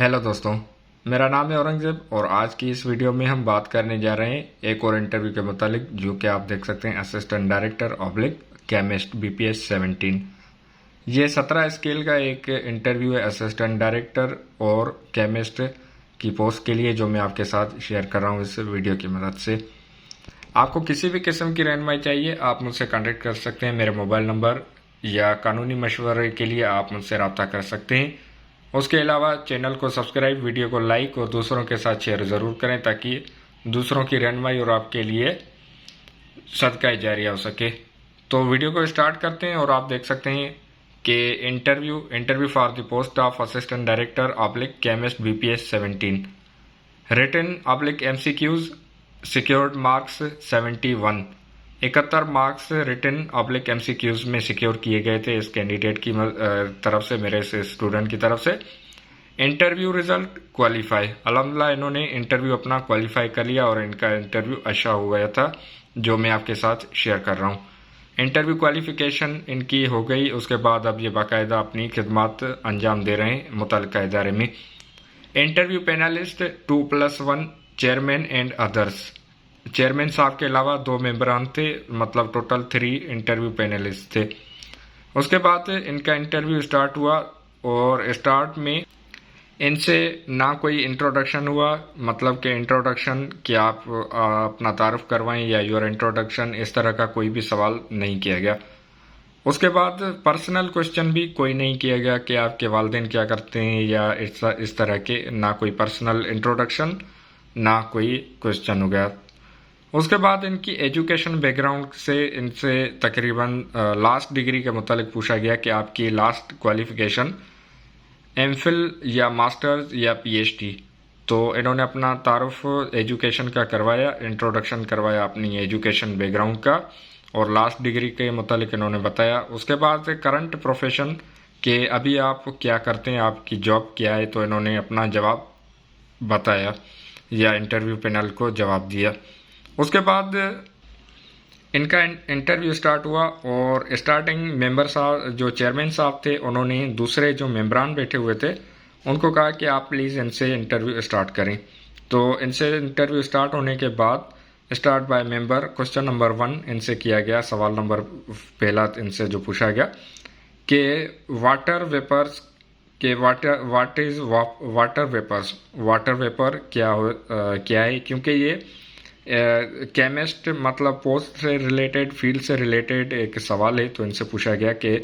Hello दोस्तों, मेरा नाम है औरंगजेब और आज की इस वीडियो में हम बात करने जा रहे हैं एक और इंटरव्यू के मुतालिक, जो कि आप देख सकते हैं assistant director oblique chemist BPS 17। ये 17 स्केल का एक इंटरव्यू है असिस्टेंट डायरेक्टर और केमिस्ट की पोस्ट के लिए, जो मैं आपके साथ शेयर कर रहा हूँ इस वीडियो की मदद से। आपको किसी भी किस्म की रहनुमाई चाहिए, आप मुझसे कॉन्टेक्ट कर सकते हैं मेरे मोबाइल नंबर, या कानूनी मशवरे के लिए आप मुझसे रब्ता कर सकते हैं। उसके अलावा चैनल को सब्सक्राइब, वीडियो को लाइक और दूसरों के साथ शेयर ज़रूर करें, ताकि दूसरों की रहनुमाई और आपके लिए सदका जारिया हो सके। तो वीडियो को स्टार्ट करते हैं और आप देख सकते हैं कि interview for the post of assistant director oblique chemist BPS 17, written oblique MCQs, secured marks 71। 71 marks written oblique MCQs में सिक्योर किए गए थे इस कैंडिडेट की तरफ से, मेरे से स्टूडेंट की तरफ से। इंटरव्यू रिजल्ट क्वालिफाई, अल्हम्दुलिल्लाह इन्होंने इंटरव्यू अपना क्वालिफाई कर लिया और इनका इंटरव्यू अच्छा हो गया था, जो मैं आपके साथ शेयर कर रहा हूँ। इंटरव्यू क्वालिफिकेशन इनकी हो गई, उसके बाद अब ये बाकायदा अपनी खिदमत अंजाम दे रहे हैं मुतल्लिका इदारे में। Interview panelist 2+1 chairman and others, chairman साहब के अलावा 2 मेंबरान थे, मतलब टोटल 3 इंटरव्यू पैनलिस्ट थे। उसके बाद इनका इंटरव्यू स्टार्ट हुआ और स्टार्ट में इनसे ना कोई इंट्रोडक्शन हुआ, मतलब कि इंट्रोडक्शन कि आप अपना तारुफ करवाएं या योर इंट्रोडक्शन, इस तरह का कोई भी सवाल नहीं किया गया। उसके बाद पर्सनल क्वेश्चन भी कोई नहीं किया गया कि आपके वालिदैन क्या करते हैं या इस तरह के, ना कोई पर्सनल इंट्रोडक्शन ना कोई क्वेश्चन हो गया। उसके बाद इनकी एजुकेशन बैकग्राउंड से इनसे तकरीबन लास्ट डिग्री के मुतालिक पूछा गया कि आपकी लास्ट क्वालिफिकेशन एमफिल या मास्टर्स या पीएचडी। तो इन्होंने अपना तारुफ एजुकेशन का करवाया, इंट्रोडक्शन करवाया अपनी एजुकेशन बैकग्राउंड का, और लास्ट डिग्री के मुतालिक इन्होंने बताया। उसके बाद करंट प्रोफेशन के अभी आप क्या करते हैं, आपकी जॉब क्या है, तो इन्होंने अपना जवाब बताया या इंटरव्यू पैनल को जवाब दिया। उसके बाद इनका इंटरव्यू स्टार्ट हुआ और स्टार्टिंग मेंबर साहब, जो चेयरमैन साहब थे, उन्होंने दूसरे जो मेंबरान बैठे हुए थे उनको कहा कि आप प्लीज़ इनसे इंटरव्यू स्टार्ट करें। तो इनसे इंटरव्यू स्टार्ट होने के बाद start by member, question number 1 इनसे किया गया। सवाल नंबर पहला इनसे जो पूछा गया कि वाटर वेपर्स के what is water vapours, water vapour क्या है, क्योंकि ये केमिस्ट मतलब पोस्ट से रिलेटेड, फील्ड से रिलेटेड एक सवाल है, तो इनसे पूछा गया कि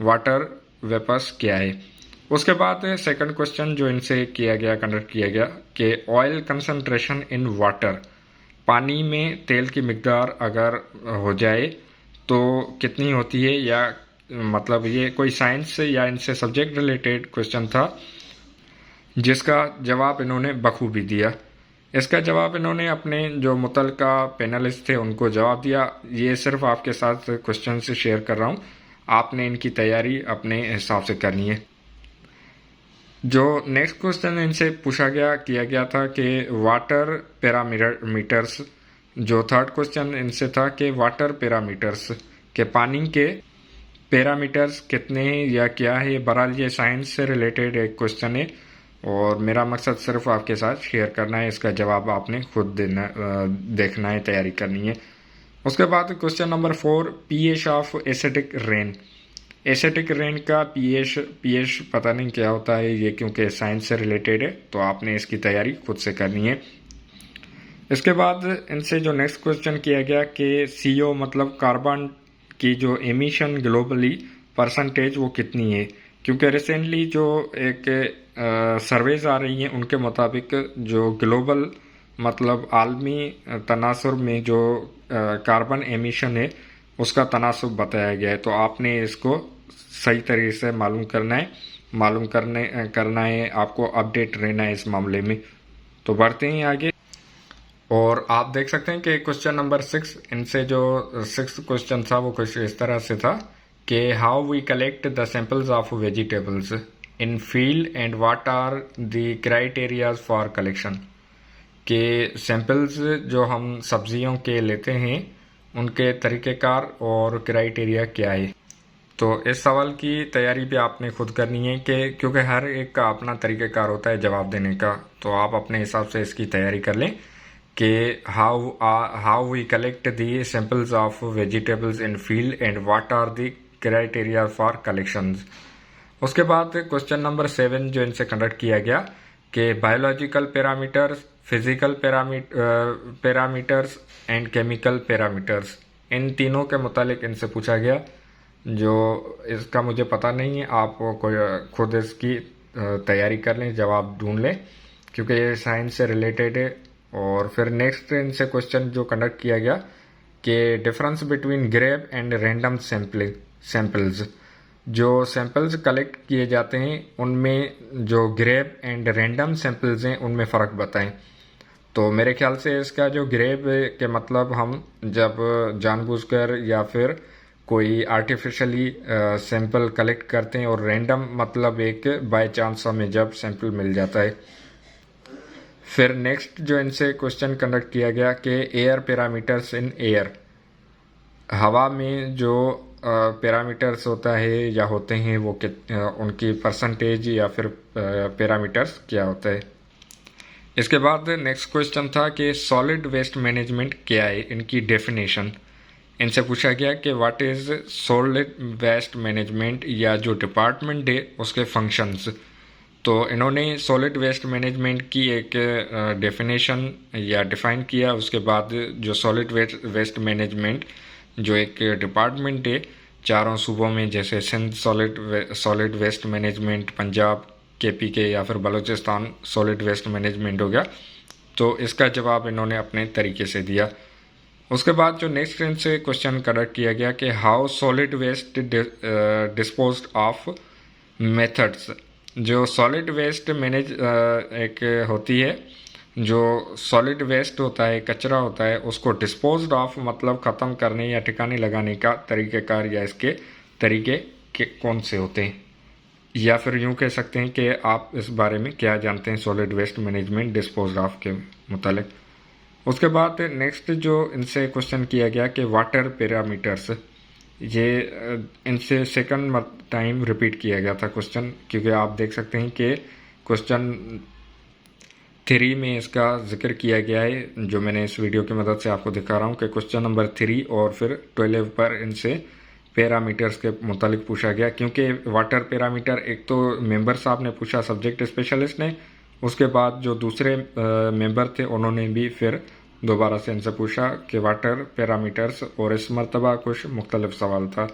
वाटर वेपर्स क्या है। उसके बाद सेकंड क्वेश्चन जो इनसे कंडक्ट किया गया कि ऑयल कंसंट्रेशन इन वाटर, पानी में तेल की मिकदार अगर हो जाए तो कितनी होती है, या मतलब ये कोई साइंस से या इनसे सब्जेक्ट रिलेटेड क्वेश्चन था, जिसका जवाब इन्होंने बखूबी दिया। इसका जवाब इन्होंने अपने जो मुतल्लिका पैनलिस्ट थे उनको जवाब दिया। ये सिर्फ आपके साथ क्वेश्चन से शेयर कर रहा हूँ, आपने इनकी तैयारी अपने हिसाब से करनी है। जो नेक्स्ट क्वेश्चन इनसे किया गया था कि वाटर पैरामीटर्स, जो थर्ड क्वेश्चन इनसे था कि वाटर पैरामीटर्स के पानी के पैरामीटर्स कितने हैं या क्या है। बहरहाल ये साइंस से रिलेटेड एक क्वेश्चन है और मेरा मकसद सिर्फ आपके साथ शेयर करना है, इसका जवाब आपने खुद देखना है, तैयारी करनी है। उसके बाद question number 4, pH of acidic rain. Acidic rain का पीएच पता नहीं क्या होता है ये, क्योंकि साइंस से रिलेटेड है, तो आपने इसकी तैयारी खुद से करनी है। इसके बाद इनसे जो नेक्स्ट क्वेश्चन किया गया कि सीओ मतलब कार्बन की जो एमिशन ग्लोबली परसेंटेज वो कितनी है, क्योंकि रिसेंटली जो एक सर्वेज आ रही हैं उनके मुताबिक जो ग्लोबल मतलब आलमी तनासुर में जो कार्बन एमिशन है उसका तनासुब बताया गया है। तो आपने इसको सही तरीके से मालूम करना है, आपको अपडेट रहना है इस मामले में। तो बढ़ते हैं आगे और आप देख सकते हैं कि क्वेश्चन नंबर 6 इनसे जो 6th क्वेश्चन था वो कुछ इस तरह से था कि how we collect the samples of vegetables in field and what are the criterias for collection, के सैंपल्स जो हम सब्जियों के लेते हैं उनके तरीक़ेकार और क्राइटेरिया क्या है। तो इस सवाल की तैयारी भी आपने खुद करनी है कि क्योंकि हर एक का अपना तरीक़ेकार होता है जवाब देने का, तो आप अपने हिसाब से इसकी तैयारी कर लें कि how we collect the samples of vegetables in field and what are the criteria for collections. उसके बाद क्वेश्चन नंबर 7 जो इनसे कंडक्ट किया गया कि biological parameters, physical parameters and chemical parameters, इन तीनों के मुतालिक इनसे पूछा गया। जो इसका मुझे पता नहीं है, आप खुद इसकी तैयारी कर लें, जवाब ढूंढ लें, क्योंकि ये साइंस से रिलेटेड है। और फिर नेक्स्ट इनसे क्वेश्चन जो कंडक्ट किया गया कि difference between grab and random samples, जो सैंपल्स कलेक्ट किए जाते हैं उनमें जो ग्रेब एंड रैंडम सैंपल्स हैं उनमें फ़र्क बताएं। तो मेरे ख्याल से इसका जो ग्रेब के मतलब हम जब जानबूझकर या फिर कोई आर्टिफिशियली सैंपल कलेक्ट करते हैं, और रैंडम मतलब एक बाय चांस हमें जब सैंपल मिल जाता है। फिर नेक्स्ट जो इनसे क्वेश्चन कंडक्ट किया गया कि एयर पैरामीटर्स इन एयर, हवा में जो पैरामीटर्स होता है या होते हैं वो उनकी परसेंटेज या फिर पैरामीटर्स क्या होता है। इसके बाद नेक्स्ट क्वेश्चन था कि सॉलिड वेस्ट मैनेजमेंट क्या है, इनकी डेफिनेशन। इनसे पूछा गया कि what is solid waste management, या जो डिपार्टमेंट है उसके फंक्शंस। तो इन्होंने सॉलिड वेस्ट मैनेजमेंट की एक डेफिनेशन या डिफ़ाइन किया। उसके बाद जो सॉलिड वेस्ट मैनेजमेंट जो एक डिपार्टमेंट है चारों सूबों में, जैसे Sindh solid waste management, Punjab KPK या फिर बलूचिस्तान सॉलिड वेस्ट मैनेजमेंट हो गया, तो इसका जवाब इन्होंने अपने तरीके से दिया। उसके बाद जो नेक्स्ट इनसे क्वेश्चन कंडक्ट किया गया कि how solid waste disposed of methods, जो सॉलिड वेस्ट मैनेज एक होती है, जो सॉलिड वेस्ट होता है, कचरा होता है, उसको डिस्पोज्ड ऑफ मतलब ख़त्म करने या ठिकाने लगाने का तरीक़ेकार या इसके तरीके के कौन से होते हैं, या फिर यूँ कह सकते हैं कि आप इस बारे में क्या जानते हैं solid waste management disposed of के मुतालिक। उसके बाद नेक्स्ट जो इनसे क्वेश्चन किया गया कि वाटर पैरामीटर्स, ये इनसे सेकंड टाइम रिपीट किया गया था क्वेश्चन, क्योंकि आप देख सकते हैं कि क्वेश्चन 3 में इसका जिक्र किया गया है, जो मैंने इस वीडियो की मदद से आपको दिखा रहा हूँ कि क्वेश्चन नंबर 3 और फिर 12 पर इनसे पैरामीटर्स के मुतालिक पूछा गया। क्योंकि वाटर पैरामीटर एक तो मेंबर साहब ने पूछा, सब्जेक्ट स्पेशलिस्ट ने, उसके बाद जो दूसरे मेंबर थे उन्होंने भी फिर दोबारा से इनसे पूछा कि वाटर पैरामीटर्स, और इस मरतबा कुछ मुख्तलिफ सवाल था।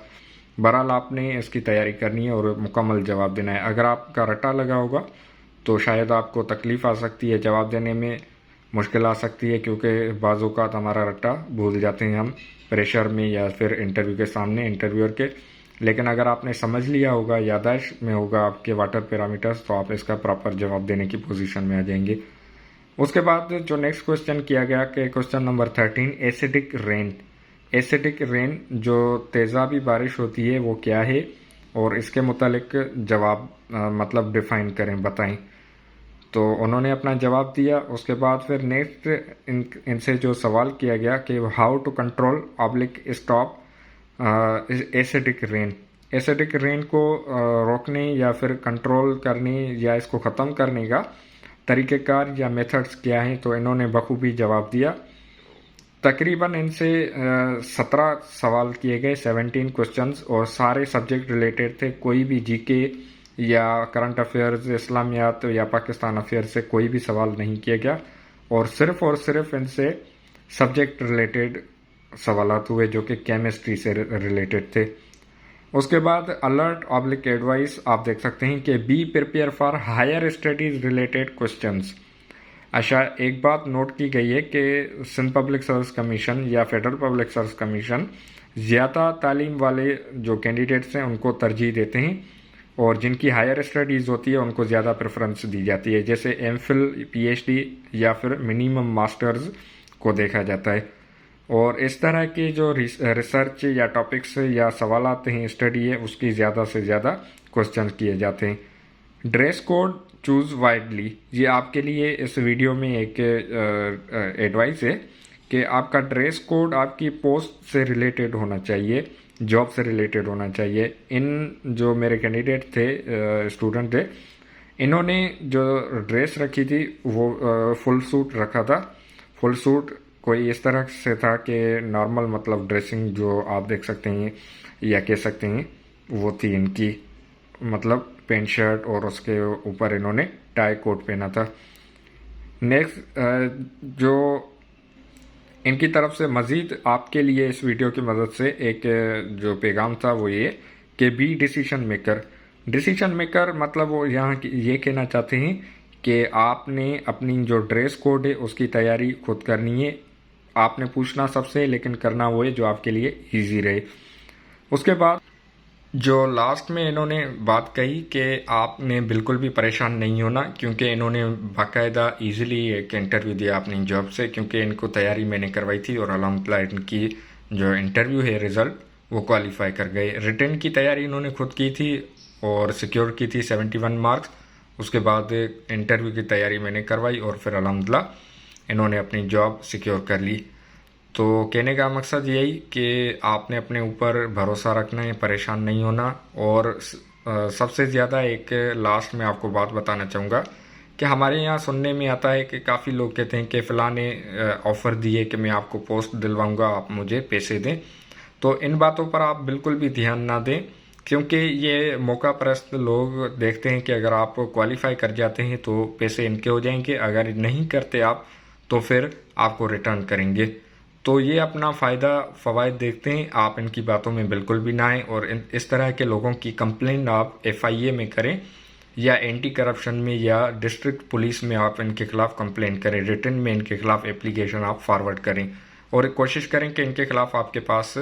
बहरहाल आपने इसकी तैयारी करनी है और मुकम्मल जवाब देना है। अगर आपका रटा लगा होगा तो शायद आपको तकलीफ़ आ सकती है, जवाब देने में मुश्किल आ सकती है, क्योंकि बाज़ औक़ात हमारा रट्टा भूल जाते हैं हम प्रेशर में या फिर इंटरव्यू के सामने इंटरव्यूअर के। लेकिन अगर आपने समझ लिया होगा, याददाश्त में होगा आपके वाटर पैरामीटर्स, तो आप इसका प्रॉपर जवाब देने की पोजीशन में आ जाएंगे। उसके बाद जो नेक्स्ट क्वेश्चन किया गया कि question number 13 acidic rain, acidic rain जो तेज़ाबी बारिश होती है वो क्या है, और इसके मुतालिक जवाब मतलब डिफ़ाइन करें, बताएं। तो उन्होंने अपना जवाब दिया। उसके बाद फिर नेक्स्ट इनसे जो सवाल किया गया कि how to control oblique stop acidic rain, acidic rain को रोकने या फिर कंट्रोल करने या इसको ख़त्म करने का तरीक़ेकार या मेथड्स क्या हैं, तो इन्होंने बखूबी जवाब दिया। तकरीबन इनसे 17 सवाल किए गए, 17 क्वेश्चंस, और सारे सब्जेक्ट रिलेटेड थे। कोई भी जीके या करंट अफेयर्स, इस्लामियात या पाकिस्तान अफेयर से कोई भी सवाल नहीं किया गया, और सिर्फ इनसे सब्जेक्ट रिलेटेड सवालात हुए जो कि केमिस्ट्री से रिलेटेड थे। उसके बाद अलर्ट ऑब्लिक एडवाइस आप देख सकते हैं कि be prepare for higher studies related questions. अच्छा, एक बात नोट की गई है कि सिंध पब्लिक सर्विस कमीशन या फेडरल पब्लिक सर्विस कमीशन ज़्यादा तालीम वाले जो कैंडिडेट्स हैं उनको तरजीह देते हैं, और जिनकी हायर स्टडीज़ होती है उनको ज़्यादा प्रेफरेंस दी जाती है, जैसे एमफिल, PhD या फिर मिनिमम मास्टर्स को देखा जाता है। और इस तरह की जो रिसर्च या टॉपिक्स या सवालात हैं, स्टडी है, उसकी ज़्यादा से ज़्यादा क्वेश्चन किए जाते हैं। ड्रेस कोड चूज़ वाइडली, ये आपके लिए इस वीडियो में एक एडवाइस है कि आपका ड्रेस कोड आपकी पोस्ट से रिलेटेड होना चाहिए। जॉब से रिलेटेड होना चाहिए। इन जो मेरे कैंडिडेट थे, स्टूडेंट थे, इन्होंने जो ड्रेस रखी थी वो फुल सूट रखा था। फुल सूट कोई इस तरह से था कि नॉर्मल मतलब ड्रेसिंग जो आप देख सकते हैं या कह सकते हैं वो थी इनकी, मतलब पैंट शर्ट और उसके ऊपर इन्होंने टाई कोट पहना था। नेक्स्ट जो इनकी तरफ से मज़ीद आपके लिए इस वीडियो की मदद से एक जो पैगाम था वो ये कि be decision maker. Decision maker मतलब वो यहाँ ये कहना चाहते हैं कि आपने अपनी जो ड्रेस कोड है उसकी तैयारी खुद करनी है। आपने पूछना सबसे, लेकिन करना वो है जो आपके लिए इजी रहे। उसके बाद जो लास्ट में इन्होंने बात कही कि आपने बिल्कुल भी परेशान नहीं होना, क्योंकि इन्होंने बाकायदा इजीली एक इंटरव्यू दिया अपनी जॉब से, क्योंकि इनको तैयारी मैंने करवाई थी और अल्हम्दुलिल्लाह इनकी जो इंटरव्यू है रिज़ल्ट वो क्वालिफाई कर गए। रिटर्न की तैयारी इन्होंने खुद की थी और सिक्योर की थी 71 मार्क्स। उसके बाद इंटरव्यू की तैयारी मैंने करवाई और फिर अल्हम्दुलिल्लाह इन्होंने अपनी जॉब सिक्योर कर ली। तो कहने का मकसद यही कि आपने अपने ऊपर भरोसा रखना है, परेशान नहीं होना। और सबसे ज़्यादा एक लास्ट में आपको बात बताना चाहूँगा कि हमारे यहाँ सुनने में आता है कि काफ़ी लोग कहते हैं कि फ़लाँ ने ऑफ़र दिए कि मैं आपको पोस्ट दिलवाऊँगा, आप मुझे पैसे दें। तो इन बातों पर आप बिल्कुल भी ध्यान ना दें, क्योंकि ये मौका परस्त लोग देखते हैं कि अगर आप क्वालिफाई कर जाते हैं तो पैसे इनके हो जाएंगे, अगर नहीं करते आप तो फिर आपको रिटर्न करेंगे। तो ये अपना फ़वायद देखते हैं, आप इनकी बातों में बिल्कुल भी ना आएँ और इस तरह के लोगों की कंप्लेंट आप FIA में करें या एंटी करप्शन में या डिस्ट्रिक्ट पुलिस में आप इनके खिलाफ कंप्लेंट करें। रिटर्न में इनके खिलाफ एप्लीकेशन आप फॉरवर्ड करें और कोशिश करें कि इनके खिलाफ आपके पास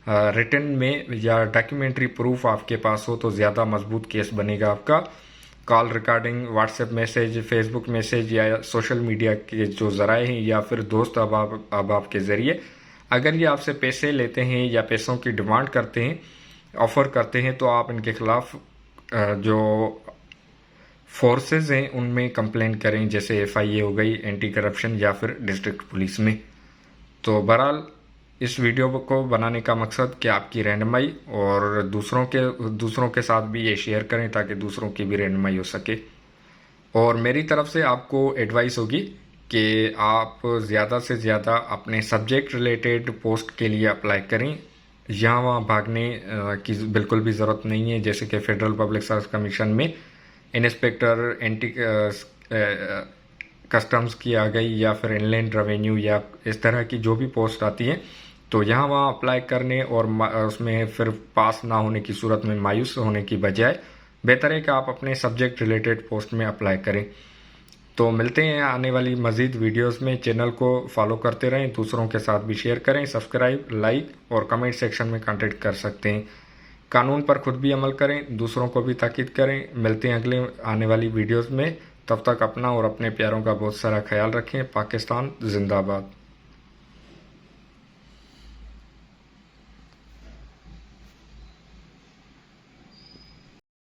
रिटर्न में या डॉक्यूमेंट्री प्रूफ आपके पास हो, तो ज़्यादा मजबूत केस बनेगा आपका। Call recording, WhatsApp message, Facebook message या सोशल मीडिया के जो ज़राए हैं या फिर दोस्त अहबाब के ज़रिए अगर ये आपसे पैसे लेते हैं या पैसों की डिमांड करते हैं, ऑफ़र करते हैं, तो आप इनके खिलाफ जो फोर्सेस हैं उनमें कंप्लेंट करें, जैसे FIA हो गई, एंटी करप्शन या फिर डिस्ट्रिक्ट पुलिस में। तो बहरहाल इस वीडियो को बनाने का मकसद कि आपकी रहनुमाई और दूसरों के साथ भी ये शेयर करें ताकि दूसरों की भी रहनुमाई हो सके। और मेरी तरफ से आपको एडवाइस होगी कि आप ज़्यादा से ज़्यादा अपने सब्जेक्ट रिलेटेड पोस्ट के लिए अप्लाई करें। यहाँ वहाँ भागने की बिल्कुल भी ज़रूरत नहीं है। जैसे कि फेडरल पब्लिक सर्विस कमीशन में इंस्पेक्टर, एंटी कस्टम्स की आ गई या फिर इनलैंड रेवेन्यू या इस तरह की जो भी पोस्ट आती है, तो यहाँ वहाँ अप्लाई करने और उसमें फिर पास ना होने की सूरत में मायूस होने की बजाय बेहतर है कि आप अपने सब्जेक्ट रिलेटेड पोस्ट में अप्लाई करें। तो मिलते हैं आने वाली मज़ीद वीडियोस में। चैनल को फॉलो करते रहें, दूसरों के साथ भी शेयर करें, सब्सक्राइब, लाइक और कमेंट सेक्शन में कॉन्टेक्ट कर सकते हैं। कानून पर खुद भी अमल करें, दूसरों को भी ताकीद करें। मिलते हैं अगले आने वाली वीडियोज़ में। तब तक अपना और अपने प्यारों का बहुत सारा ख्याल रखें। पाकिस्तान जिंदाबाद।